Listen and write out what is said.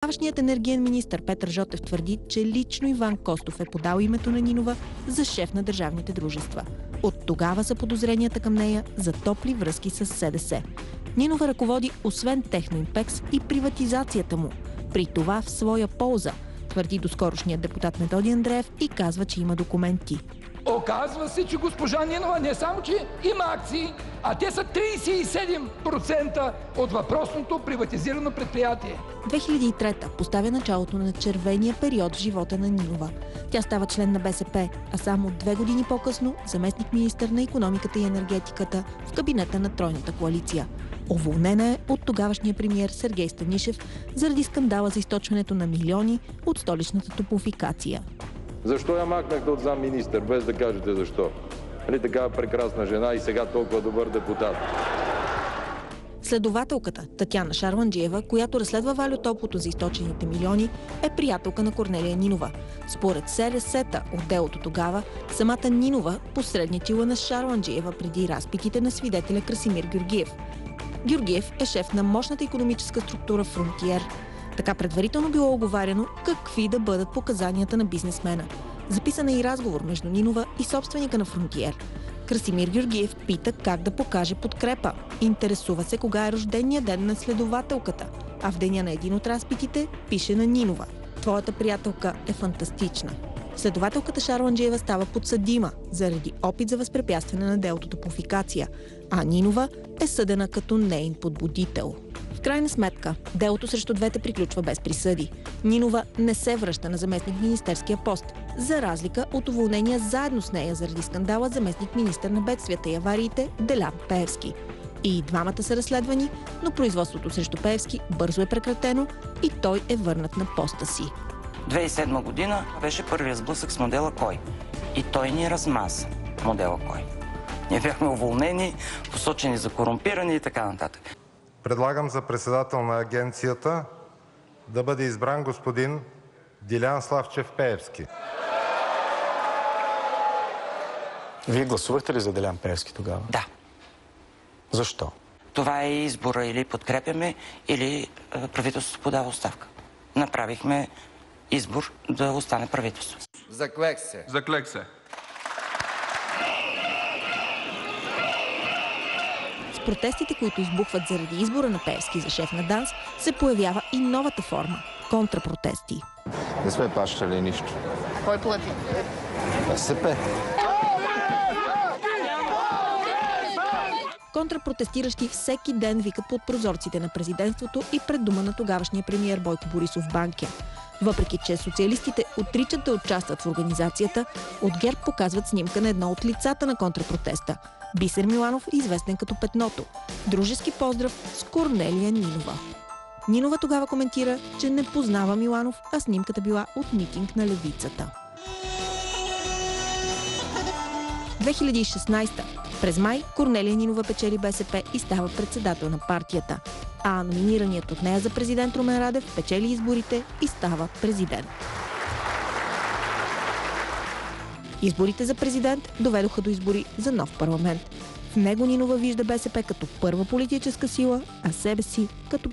Тогавашният енергиен министър Петър Жотев твърди, че лично Иван Костов е подал името на Нинова за шеф на държавните дружества. От тогава са подозренията към нея за топли връзки с СДС. Нинова ръководи освен Техноимпекс и приватизацията му. При това в своя полза, твърди доскорошният депутат Методи Андреев и казва, че има документи. Оказва се, че госпожа Нинова не само, че има акции, а те са 37% от въпросното приватизирано предприятие. 2003 поставя началото на червения период в живота на Нинова. Тя става член на БСП, а само 2 години по-късно заместник-министър на икономиката и енергетиката в кабинета на Тройната коалиция. Уволнена е от тогавашния премиер Сергей Станишев заради скандала за източването на милиони от столичната топлофикация. Защо я махнахте от замминистър, без да кажете защо? Нали такава прекрасна жена и сега толкова добър депутат? Следователката Татяна Шарланджиева, която разследва Вальо Топлото за източените милиони, е приятелка на Корнелия Нинова. Според СРС-та от делото тогава, самата Нинова посредничила на Шарланджиева преди разпитите на свидетеля Красимир Георгиев. Георгиев е шеф на мощната икономическа структура Фронтиер. Така предварително било оговаряно какви да бъдат показанията на бизнесмена. Записан е и разговор между Нинова и собственика на Фронтиер. Красимир Георгиев пита как да покаже подкрепа. Интересува се кога е рождения ден на следователката, а в деня на един от разпитите пише на Нинова: "Твоята приятелка е фантастична." Следователката Шарланджиева става подсъдима заради опит за възпрепятстване на делото топлофикация, а Нинова е съдена като неин подбудител. В крайна сметка, делото срещу двете приключва без присъди. Нинова не се връща на заместник-министерския пост, за разлика от уволнения заедно с нея заради скандала заместник-министър на бедствията и авариите Делян Пеевски. И двамата са разследвани, но производството срещу Пеевски бързо е прекратено и той е върнат на поста си. 2007 година беше първият сблъсък с модела Кой. И той ни размаза модела Кой. Ние бяхме уволнени, посочени за корумпирани и така нататък. Предлагам за председател на агенцията да бъде избран господин Дилян Славчев Пеевски. Вие гласувахте ли за Делян Пеевски тогава? Да. Защо? Това е избора: или подкрепяме, или правителството подава оставка. Направихме избор да остане правителство. Заклех се. Заклех се. С протестите, които избухват заради избора на Пеевски за шеф на ДАНС, се появява и новата форма – контрапротести. Не сме плащали нищо. Кой плати? БСП. Контрапротестиращи всеки ден викат под прозорците на президентството и пред дома на тогавашния премиер Бойко Борисов Банкя. Въпреки че социалистите отричат да участват в организацията, от ГЕРБ показват снимка на едно от лицата на контрапротеста – Бисер Миланов, известен като Петното. Дружески поздрав с Корнелия Нинова. Нинова тогава коментира, че не познава Миланов, а снимката била от митинг на левицата. 2016. През май Корнелия Нинова печели БСП и става председател на партията, а номинираният от нея за президент Румен Радев печели изборите и става президент. Изборите за президент доведоха до избори за нов парламент. В него Нинова вижда БСП като първа политическа сила, а себе си като